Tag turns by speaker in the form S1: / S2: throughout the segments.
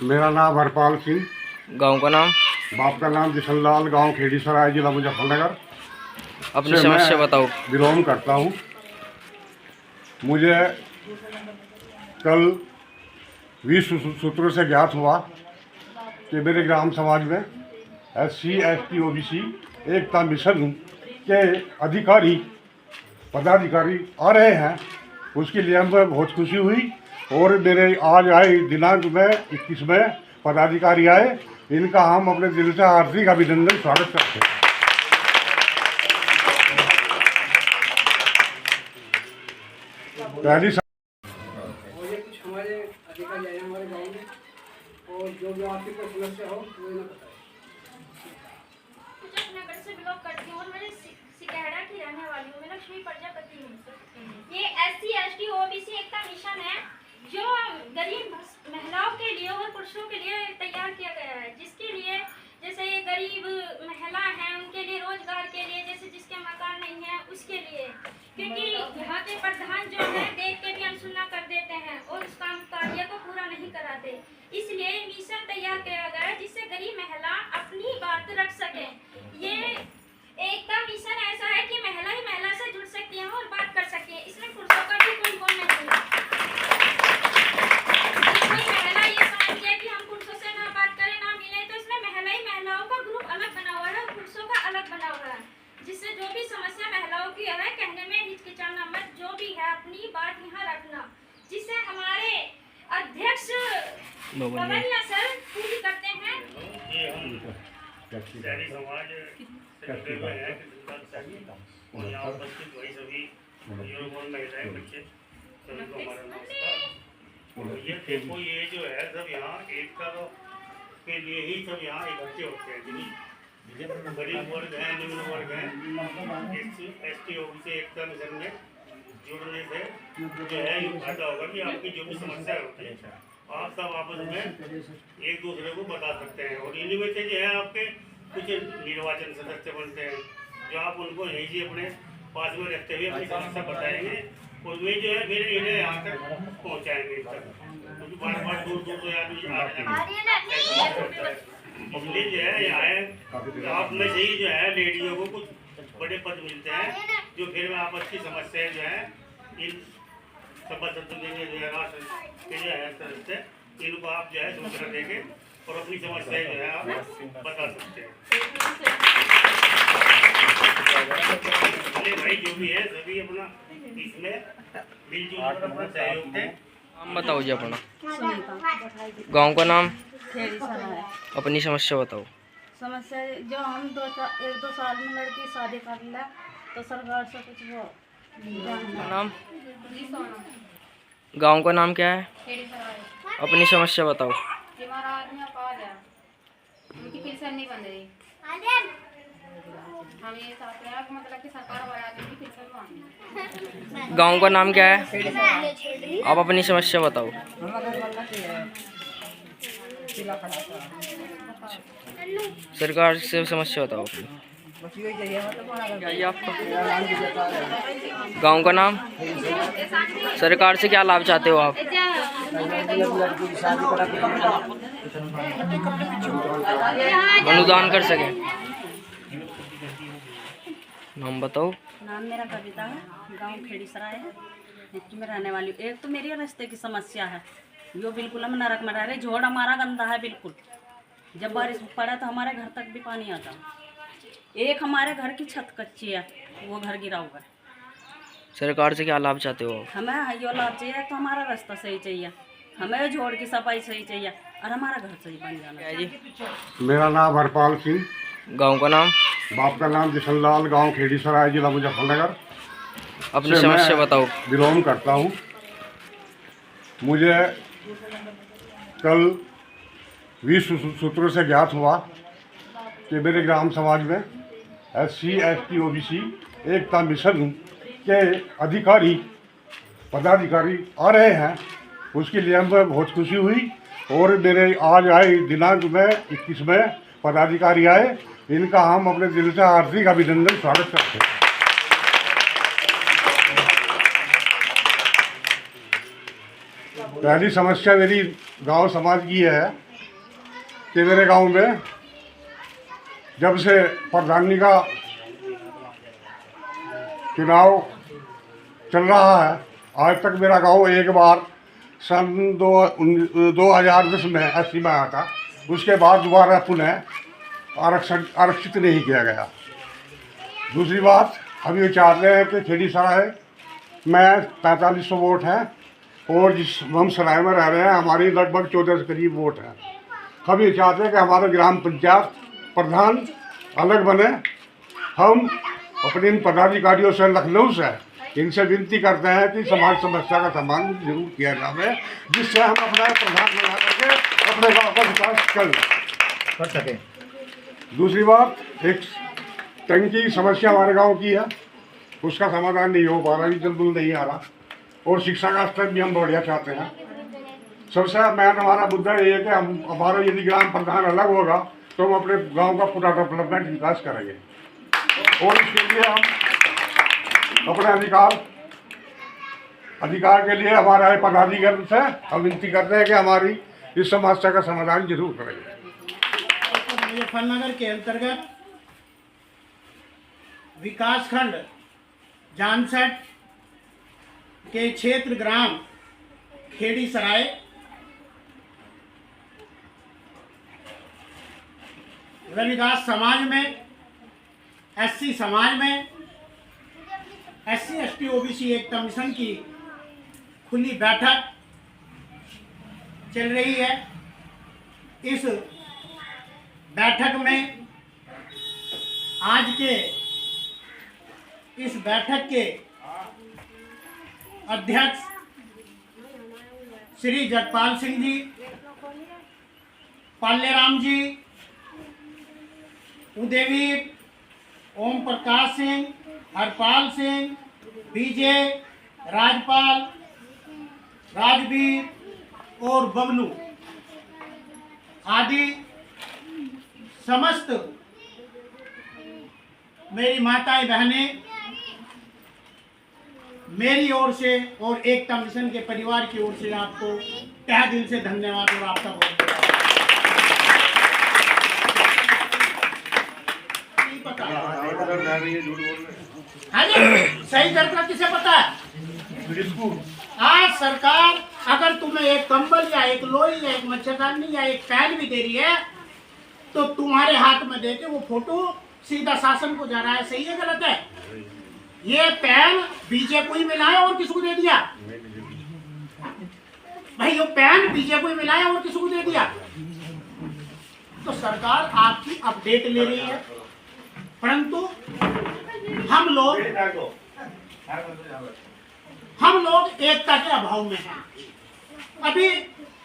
S1: मेरा नाम हरपाल सिंह,
S2: गांव का नाम,
S1: बाप का नाम जिशनलाल, गांव खेड़ी सराय, जिला मुजफ्फरनगर
S2: अपनी
S1: से
S2: समस्या
S1: मैं
S2: बताओ।
S1: बिलोंग करता हूँ। मुझे कल 20 सूत्रों से ज्ञात हुआ कि मेरे ग्राम समाज में SC ST OBC एकता मिशन के अधिकारी पदाधिकारी आ रहे हैं। उसके लिए हमें बहुत खुशी हुई और मेरे आज आए दिनांक में 21 में पदाधिकारी आए। इनका हम अपने दिल से हार्दिक अभिनंदन स्वागत करते हैं। पहली
S3: और ये कुछ हमारे अधिकारी आए हमारे गाँव में, और जो भी आपकी कोई समस्या हो वो इन्हें बताएं।
S4: मुजफ्फरनगर से बिलोंग करती हूँ और मैं सिकहड़ा की रहने वाली हूँ। मैं लक्ष्मी प्रजापति हूँ। ये SC ST OBC एकता मिशन है जो गरीब महिलाओं के लिए और पुरुषों के लिए तैयार किया गया है, जिसके लिए जैसे ये गरीब महिला हैं उनके लिए रोजगार के लिए, जैसे जिसके मकान नहीं है उसके लिए, क्योंकि यहाँ के प्रधान जो है देख के भी अनसुना कर देते हैं और उस काम कार्य को पूरा नहीं कराते। इसलिए मिशन तैयार किया गया है जिससे गरीब महिला अपनी बात रख सके। ये एकता मिशन ऐसा है कि महिला ही महिला से जुड़ सकती है और बात कर सकती है। इसमें पुरुषों का भी कोई गुण नहीं है। कोई महिला ये समझती है कि हम पुरुषों से ना बात करें ना मिले, तो इसमें महिला ही महिलाओं का ग्रुप अलग बना हुआ है और पुरुषों का अलग बना हुआ है, जिससे जो भी समस्या महिलाओं की है कहने में हिचकिचाना मत, जो भी है अपनी बात यहाँ रखना, जिससे हमारे अध्यक्ष बबनिया सर पूरी करते हैं।
S5: शहरी समाज में है और यहाँ उपस्थित वही सभी बुजुर्ग और महिलाएं बच्चे सभी को हमारा नमस्कार। ये देखो, ये जो है सब यहाँ एकता के लिए ही सब यहाँ इकट्ठे होते हैं। जिन्हें गरीब वर्ग हैं, निम्न वर्ग हैं, SC OBC एकता मिशन में जुड़ने से जो है ये फायदा होगा कि आपकी जो भी समस्या होती है आप सब आपस में एक दूसरे को बता सकते हैं। और इन्हीं में से जो है आपके कुछ निर्वाचन सदस्य बनते हैं जो आप उनको यहीं से अपने पास में रखते हुए अपनी समस्या बताएंगे और वे जो है फिर इन्हें यहाँ तक पहुँचाएंगे क्योंकि बार दूर दूर से आदमी आ रहे हैं। इसलिए जो है यहाँ आप में से ही जो है लेडियों को कुछ बड़े पद मिलते हैं जो फिर आपस की समस्याएं जो है इन सदस्यों के जो है राष्ट्र के जो है सदस्य इनको आप जो है सूचना देंगे और अपनी समस्याएं जो है आप बता सकते हैं। भाई जो भी है सभी अपना इसमें मिलजुल कर सहयोग दें।
S2: नाम बताओ जी अपना, गांव का नाम,
S6: खेड़ी सराय।
S2: अपनी समस्या बताओ।
S6: समस्या जो हम 1-2 साल में लड़की शादी कर ले तो सरकार से कुछ वो
S2: नाम, गांव का नाम क्या है, अपनी समस्या बताओ।
S7: हमारा आदमी अपाज है, उनकी पेंशन नहीं बन रही। हम ये चाहते हैं कि मतलब कि सरकार हमारे आदमी की पेंशन बने।
S2: गांव का नाम क्या है, आप अपनी समस्या बताओ। सरकार से समस्या बताओ अपनी। क्या ये आपका गांव का नाम, सरकार से क्या लाभ चाहते हो आप? अनुदान कर सके। नाम बताओ।
S6: नाम मेरा कविता है, गांव खेड़ी सराय है, में रहने वाली हूँ। एक तो मेरी रास्ते की समस्या है, जो बिल्कुल हम नरक में रह रहे। झोड़ हमारा गंदा है बिल्कुल, जब बारिश पड़ा तो हमारे घर तक भी पानी आता। एक हमारे घर की छत कच्ची है, वो घर गिरा हुआ है।
S2: सरकार से क्या लाभ चाहते हो?
S6: हमें यो लाभ चाहिए तो हमारा रास्ता सही चाहिए, हमें झोड़ की सफाई सही चाहिए और हमारा घर सही बन जाना चाहिए।
S1: मेरा नाम हरपाल सिंह,
S2: गांव का नाम,
S1: बाप का नाम जिशनलाल, गांव खेड़ी सराय, जिला मुजफ्फरनगर
S2: अपनी समस्या बताओ।
S1: बिलोंग करता हूँ। मुझे कल 20 सूत्रों से ज्ञात हुआ कि मेरे ग्राम समाज में SC ST OBC एकता मिशन के अधिकारी पदाधिकारी आ रहे हैं। उसके लिए हमें बहुत खुशी हुई और मेरे आज आए दिनांक में 21 में पदाधिकारी आए। इनका हम अपने दिल से हार्दिक अभिनंदन स्वागत करते हैं। पहली समस्या मेरी गांव समाज की है कि मेरे गांव में जब से प्रधानी का चुनाव चल रहा है, आज तक मेरा गांव एक बार सन 2010 में 80 में आया था, उसके बाद दोबारा पुनः आरक्षित नहीं किया गया। दूसरी बात, हम ये चाहते हैं कि खेड़ी सराय में 4500 वोट हैं और जिस हम सराय में रह रहे हैं हमारी लगभग 14 के करीब वोट हैं। हम ये चाहते हैं कि हमारा ग्राम पंचायत प्रधान अलग बने। हम अपने इन पदाधिकारियों से, लखनऊ से, इनसे विनती करते हैं कि समाज समस्या का समाधान जरूर किया जाए, जिससे हम अपना प्रधान बना करके अपने गाँव का विकास कर सकें। दूसरी बात, एक टंकी की समस्या हमारे गांव की है, उसका समाधान नहीं हो पा रहा, जल्द नहीं आ रहा। और शिक्षा का स्तर भी हम बढ़िया चाहते हैं। सबसे मेन हमारा मुद्दा ये है कि हम हमारा यदि ग्राम प्रधान अलग होगा तो हम अपने गांव का पूरा डेवलपमेंट विकास करेंगे। और इसके लिए हम अपने अधिकार के लिए हमारे पदाधिकारी से हम विनती करते हैं कि हमारी इस समस्या का समाधान जरूर करेंगे।
S8: मुजफ्फरनगर के अंतर्गत विकासखंड जानसठ के क्षेत्र ग्राम खेड़ी सराय रविदास समाज में, एससी समाज में SC ST OBC एकता मिशन की खुली बैठक चल रही है। इस बैठक में आज के इस बैठक के अध्यक्ष श्री जगपाल सिंह जी, पाल्यराम जी, उदयवीर, ओम प्रकाश सिंह, हरपाल सिंह, विजय, राजपाल, राजवीर और बबलू आदि समस्त मेरी माताएं बहनें मेरी ओर से और एकता मिशन के परिवार की ओर से आपको तहे दिल से धन्यवाद और आपका बहुत पता सही करना किसे पता है। आज सरकार अगर तुम्हें एक कंबल या एक लोई या एक मच्छरदानी या एक फैन भी दे रही है तो तुम्हारे हाथ में देके वो फोटो सीधा शासन को जा रहा है। सही है गलत है? ये पेन बीजेपी को ही मिला है और किसको दे दिया भाई? ये पेन बीजेपी को ही मिला है और किसको दे दिया? तो सरकार आपकी अपडेट ले रही है, परंतु हम लोग एकता के अभाव में हैं। अभी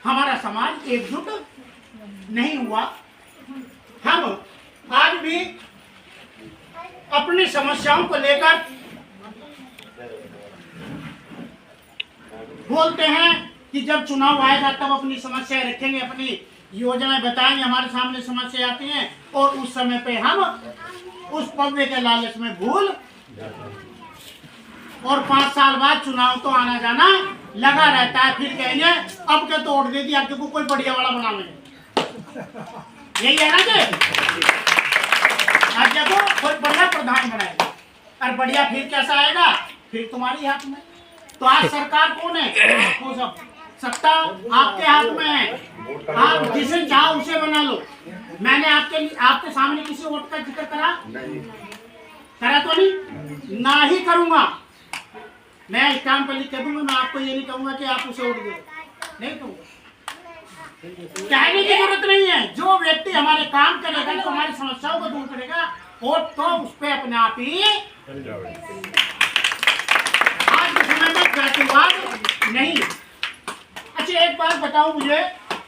S8: हमारा समाज एकजुट नहीं हुआ। हम आज भी अपनी समस्याओं को लेकर बोलते हैं कि जब चुनाव आएगा तब अपनी समस्याएं रखेंगे, अपनी योजनाएं बताएंगे, हमारे सामने समस्या आती हैं और उस समय पे हम उस पौधे के लालच में भूल और 5 साल बाद चुनाव तो आना जाना लगा रहता है। फिर कहेंगे अब क्या तोड़ दे दिया, आपको कोई बढ़िया वाला बना लेंगे। यही है ना जी? आज देखो कोई बढ़िया प्रधान बनाएगा और बढ़िया फिर कैसा आएगा? फिर तुम्हारी हाथ में। तो आज सरकार कौन है? वो सब सत्ता आपके हाथ में है। आप जिसे चाहो उसे बना लो। मैंने आपके सामने किसी वोट का जिक्र करा तो नहीं ना ही करूंगा। मैं स्टाम्प पर लिख के दूंगा, मैं आपको ये नहीं कहूंगा कि आप उसे वोट दो, नहीं कहूंगा। कहने की जरूरत नहीं है। जो व्यक्ति हमारे काम करेगा, जो हमारी समस्याओं को दूर करेगा, वोट तो उस पर अपने आप ही। आज के समय में जातिवाद नहीं। अच्छा एक बात बताओ मुझे,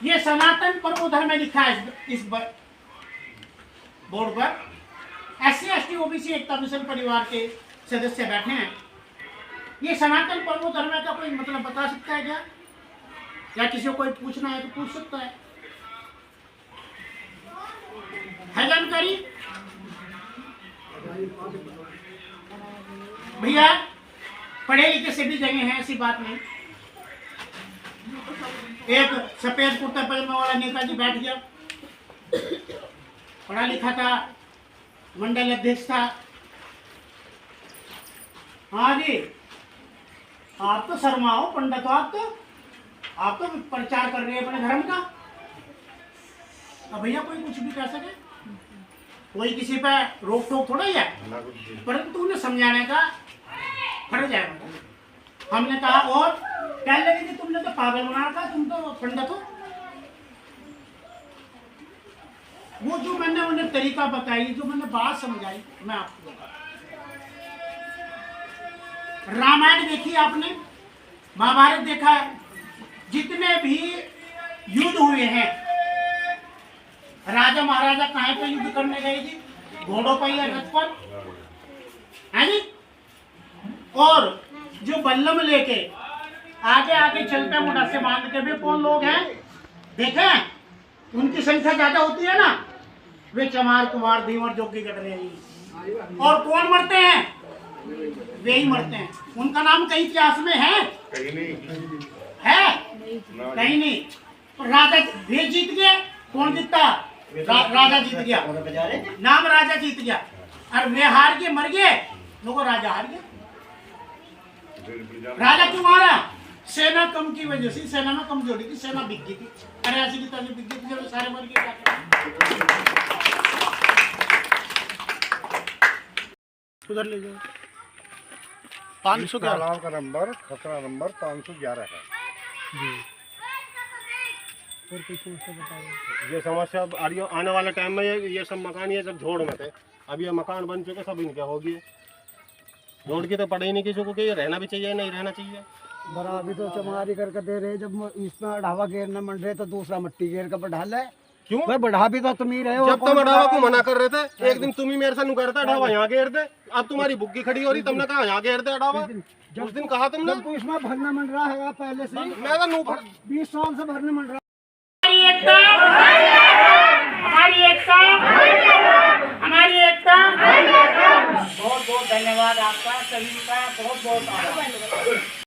S8: ये सनातन परमो धर्म में लिखा है इस बोर्ड पर। SC ST OBC एकता मिशन परिवार के सदस्य बैठे हैं। ये सनातन परमो धर्म का कोई मतलब बता सकता है क्या? या किसी को कोई पूछना है तो पूछ सकता है जानकारी? भैया पढ़े लिखे से भी जगह है, ऐसी बात नहीं। एक सफेद कुर्ता पजामा वाला नेताजी बैठ गया, पढ़ा लिखा था, मंडल अध्यक्ष था। हाँ जी, आप तो शर्माओ पंडित हो, आप तो प्रचार कर रहे हैं अपने धर्म का। अब भैया कोई कुछ भी कह सके, कोई किसी पे रोक टोक थोड़ा ही है, परंतु उन्हें समझाने का फर्ज है। हमने कहा और कहने लगे कि तुमने तो पागल बना रखा, तुम तो पंडित हो। वो जो मैंने उन्हें तरीका बताई, जो मैंने बात समझाई, मैं आपको बता। रामायण देखी आपने, महाभारत देखा है, जितने भी युद्ध हुए हैं, राजा महाराजा कहाँ पे युद्ध करने गए जी? घोड़ों पर या रथ पर, है जी? और जो बल्लम लेके आगे आगे चलते मुड़ा से बांध के भी कौन लोग हैं देखे हैं? उनकी संख्या ज्यादा होती है ना, वे चमार कुमार धीवर जोगी कट रहे हैं। और कौन मरते हैं? वे ही मरते हैं। उनका नाम कहीं इतिहास में है?
S1: कहीं नहीं
S8: है? कहीं नहीं। तो राजा वे जीत गए, कौन जीतता? राजा जीत गया, नाम राजा जीत गया। और वे हार के मर गए, लोगों राजा हार गया। राजा क्यों हारा? सेना कम की वजह से, सेना में कमजोरी थी, सेना बिक गई थी। अरे ऐसी की तरह बिक गई थी, जब सारे मर गए। उधर ले जाओ। 500
S1: तालाब का नंबर खतरा नंबर 511 है।
S8: और कोई समस्या बताओ।
S9: ये समस्या अब आने वाले टाइम में ये सब मकान ये सब झोड़ में थे, अब ये मकान बन चुके, सब इनके हो गए। झोड़ की तो पड़े ही नहीं किसी को कि ये रहना भी चाहिए नहीं रहना चाहिए।
S3: बड़ा अभी तो चमारी करके दे रहे, जब इसमें ढावा घेरना मंड रहे तो दूसरा मट्टी घेर कर बढ़ा ले।
S9: क्यों
S3: भाई बढ़ा भी तो तुम ही रहे हो।
S9: जब तुम ढावा को मना कर रहे थे, एक दिन तुम ही मेरे से नुकरता ढावा यहाँ घेर दे, अब तुम्हारी बुग्गी खड़ी हो रही, तुमने कहा यहाँ घेर दे ढावा। उस दिन कहा तुमने,
S3: जब तो इसमें भरना मंड रहा है पहले से ही,
S9: मैं तो नू भर
S3: 20 साल से भरने मंड रहा।
S8: हमारी एकता, हमारी एकता। बहुत बहुत धन्यवाद आपका सभी का, बहुत बहुत आभार।